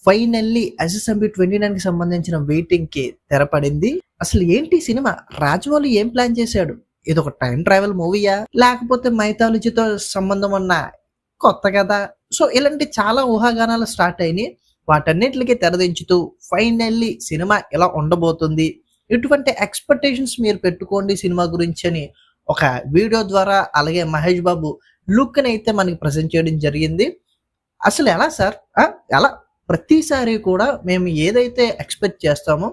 Finally SSMB 29 కి సంబంధించిన waiting కి తెరపడింది. అసలు ఏంటి సినిమా? రాజమౌళి ఏం ప్లాన్ చేశాడు? ఇది ఒక టైం ట్రావెల్ మూవీయా, లేకపోతే మైథాలజీతో సంబంధం ఉన్న కొత్త కథ? సో ఇలాంటి చాలా ఊహాగానాలు స్టార్ట్ అయినాయి. వాటన్నిటికి తెరదించుతూ ఫైనల్లీ సినిమా ఎలా ఉండబోతుంది, ఇటువంటి ఎక్స్పెక్టేషన్స్ మీరు పెట్టుకోండి సినిమా గురించి అని ఒక వీడియో ద్వారా అలాగే మహేష్ బాబు లుక్ ని అయితే మనకి ప్రజెంట్ చేయడం జరిగింది. అసలు ఎలా సార్? ఎలా ప్రతిసారి కూడా మేము ఏదైతే ఎక్స్పెక్ట్ చేస్తామో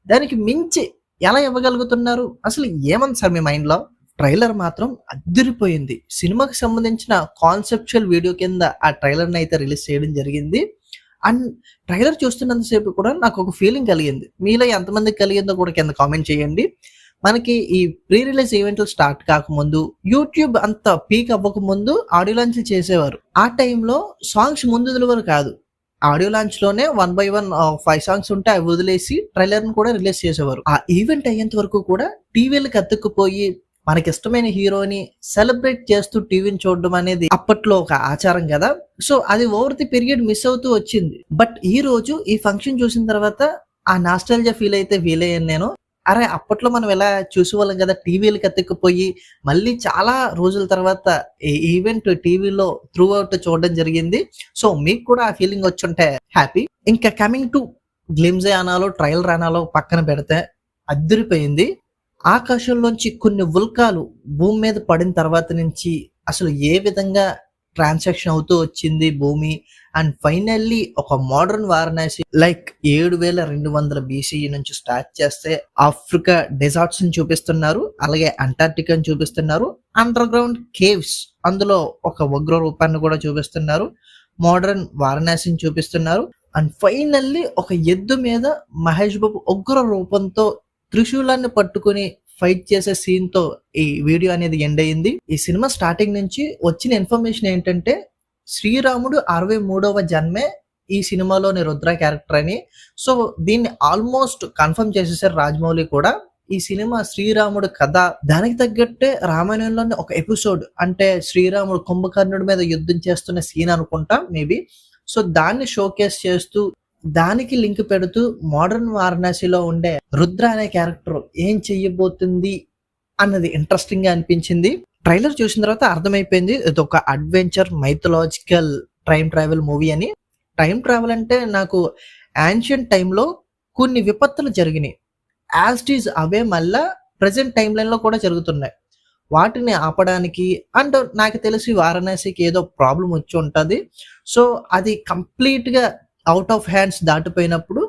దానికి మించి ఎలా ఇవ్వగలుగుతున్నారు? అసలు ఏమంది సార్ మీ మైండ్లో? ట్రైలర్ మాత్రం అదిరిపోయింది. సినిమాకి సంబంధించిన కాన్సెప్చువల్ వీడియో కింద ఆ ట్రైలర్ని అయితే రిలీజ్ చేయడం జరిగింది. అండ్ ట్రైలర్ చూస్తున్నంతసేపు కూడా నాకు ఒక ఫీలింగ్ కలిగింది. మీలో ఎంతమందికి కలిగిందో కూడా కింద కామెంట్ చేయండి. మనకి ఈ ప్రీ రిలీజ్ ఈవెంట్లు స్టార్ట్ కాకముందు, యూట్యూబ్ అంత పీక్ అవ్వక ముందు ఆడియో లాంచ్ చేసేవారు. ఆ టైంలో సాంగ్స్ ముందు వదిలేవారు కాదు. ఆడియో లాంచ్ లోనే 1 by 1 5 సాంగ్స్ ఉంటే అవి వదిలేసి ట్రైలర్ ను కూడా రిలీజ్ చేసేవారు. ఆ ఈవెంట్ అయ్యేంత వరకు కూడా టీవీలకు అతుక్కుపోయి మనకి ఇష్టమైన హీరోని సెలబ్రేట్ చేస్తూ టీవీని చూడడం అనేది అప్పట్లో ఒక ఆచారం కదా. సో అది ఓవర్ ది పీరియడ్ మిస్ అవుతూ వచ్చింది. బట్ ఈ రోజు ఈ ఫంక్షన్ చూసిన తర్వాత ఆ నాస్టాల్జియా ఫీల్ అయ్యాను నేను. అరే అప్పట్లో మనం ఎలా చూసేవాళ్ళం కదా, టీవీలకు అతుక్కుపోయి మళ్ళీ చాలా రోజుల తర్వాత ఈ ఈవెంట్ టీవీలో త్రూ అవుట్ చూడడం జరిగింది. సో మీకు కూడా ఆ ఫీలింగ్ వచ్చుంటే హ్యాపీ. ఇంకా కమింగ్ టు గ్లిమ్స్ అనాలో ట్రైలర్ అనాలో పక్కన పెడితే అదిరిపోయింది. ఆకాశంలోంచి కొన్ని ఉల్కాలు భూమి మీద పడిన తర్వాత నుంచి అసలు ఏ విధంగా ట్రాన్సాక్షన్ అవుతూ వచ్చింది భూమి, అండ్ ఫైనల్లీ ఒక మోడర్న్ వారణాసి లైక్ 7200 BCE నుంచి స్టార్ట్ చేస్తే ఆఫ్రికా డెజార్ట్స్ ని చూపిస్తున్నారు, అలాగే అంటార్టికా చూపిస్తున్నారు, అండర్ గ్రౌండ్ కేవ్స్ అందులో ఒక ఉగ్ర రూపాన్ని కూడా చూపిస్తున్నారు, మోడర్న్ వారణాసిని చూపిస్తున్నారు, అండ్ ఫైనల్లీ ఒక ఎద్దు మీద మహేష్ బాబు ఉగ్ర రూపంతో త్రిశూలాన్ని పట్టుకుని ఫైట్ చేసే సీన్ తో ఈ వీడియో అనేది ఎండ్ అయింది. ఈ సినిమా స్టార్టింగ్ నుంచి వచ్చిన ఇన్ఫర్మేషన్ ఏంటంటే శ్రీరాముడు 63వ జన్మే ఈ సినిమాలోని రుద్ర క్యారెక్టర్ అని. సో దీన్ని ఆల్మోస్ట్ కన్ఫర్మ్ చేసేసారు రాజమౌళి కూడా. ఈ సినిమా శ్రీరాముడు కథ, దానికి తగ్గట్టే రామాయణంలోని ఒక ఎపిసోడ్, అంటే శ్రీరాముడు కుంభకర్ణుడి మీద యుద్ధం చేస్తున్న సీన్ అనుకుంటా మేబీ. సో దాన్ని షోకేస్ చేస్తూ దానికి లింక్ పెడుతూ మోడర్న్ వారణాసిలో ఉండే రుద్ర అనే క్యారెక్టర్ ఏం చెయ్యబోతుంది అన్నది ఇంట్రెస్టింగ్ గా అనిపించింది. ట్రైలర్ చూసిన తర్వాత అర్థమైపోయింది ఇది ఒక adventure mythological time travel movie అని. టైం ట్రావెల్ అంటే నాకు యాన్షియంట్ టైంలో కొన్ని విపత్తులు జరిగినాయి, యాజ్ ఇట్ ఈజ్ అవే మళ్ళా ప్రజెంట్ టైం లైన్ లో కూడా జరుగుతున్నాయి. వాటిని ఆపడానికి అండ్ నాకు తెలిసి వారణాసికి ఏదో ప్రాబ్లం వచ్చి ఉంటుంది. సో అది కంప్లీట్ గా అవుట్ ఆఫ్ హ్యాండ్స్ దాటిపోయినప్పుడు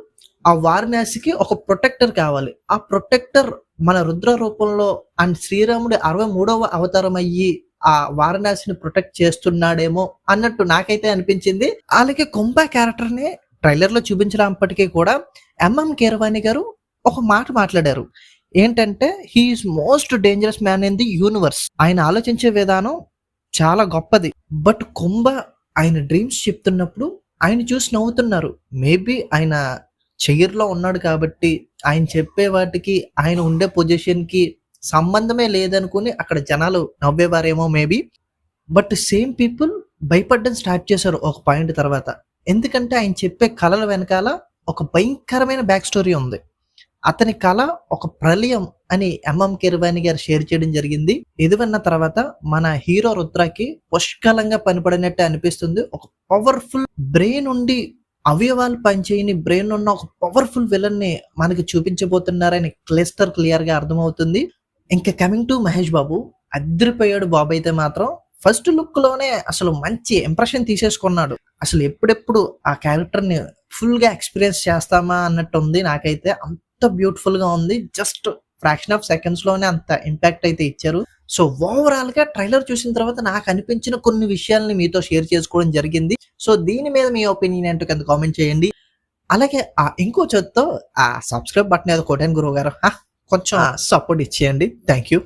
ఆ వారణాసికి ఒక ప్రొటెక్టర్ కావాలి. ఆ ప్రొటెక్టర్ మన రుద్ర రూపంలో అండ్ శ్రీరాముడి 63వ అవతారం అయ్యి ఆ వారణాసిని ప్రొటెక్ట్ చేస్తున్నాడేమో అన్నట్టు నాకైతే అనిపించింది. అలాగే కుంభ క్యారెక్టర్ ని ట్రైలర్ లో చూపించినప్పటికీ కూడా ఎంఎం కీరవాణి గారు ఒక మాట మాట్లాడారు. ఏంటంటే he is most dangerous man in the universe. ఆయన ఆలోచించే విధానం చాలా గొప్పది. బట్ కుంభ ఆయన డ్రీమ్స్ చెప్తున్నప్పుడు ఆయన చూసి నవ్వుతున్నారు. మేబీ ఆయన చైర్లో ఉన్నాడు కాబట్టి ఆయన చెప్పే వాటికి ఆయన ఉండే పొజిషన్ కి సంబంధమే లేదనుకుని అక్కడ జనాలు నవ్వేవారేమో మేబీ. బట్ సేమ్ పీపుల్ భయపడడం స్టార్ట్ చేశారు ఒక పాయింట్ తర్వాత. ఎందుకంటే ఆయన చెప్పే కళల వెనకాల ఒక భయంకరమైన బ్యాక్ స్టోరీ ఉంది. అతని కళ ఒక ప్రళయం అని ఎంఎం కీరవాణి గారు షేర్ చేయడం జరిగింది. ఇది విన్న తర్వాత మన హీరో రుద్రకి పుష్కలంగా పనిపడినట్టు అనిపిస్తుంది. ఒక పవర్ఫుల్ బ్రెయిన్ ఉండి అవయవాలు పనిచేయని బ్రెయిన్ ఉన్న ఒక పవర్ఫుల్ విలన్ ని మనకి చూపించబోతున్నారని క్లియర్ గా అర్థమవుతుంది. ఇంకా కమింగ్ టు మహేష్ బాబు, అదిరిపోయాడు బాబు అయితే మాత్రం. ఫస్ట్ లుక్ లోనే అసలు మంచి ఇంప్రెషన్ తీసేసుకున్నాడు. అసలు ఎప్పుడెప్పుడు ఆ క్యారెక్టర్ ని ఫుల్ గా ఎక్స్పీరియన్స్ చేస్తామా అన్నట్టు ఉంది నాకైతే. అంత బ్యూటిఫుల్ గా ఉంది. జస్ట్ ఫ్రాక్షన్ ఆఫ్ సెకండ్స్ లోనే అంత ఇంపాక్ట్ అయితే ఇచ్చారు. సో ఓవరాల్ గా ట్రైలర్ చూసిన తర్వాత నాకు అనిపించిన కొన్ని విషయాలని మీతో షేర్ చేసుకోవడం జరిగింది. సో దీని మీద మీ ఒపీనియన్ ఏంటో కింద కామెంట్ చేయండి. అలాగే ఇంకో చేత్తో ఆ సబ్స్క్రైబ్ బటన్ ఏదో కొట్టాను గురువు గారు, కొంచెం సపోర్ట్ ఇచ్చేయండి. Thank you.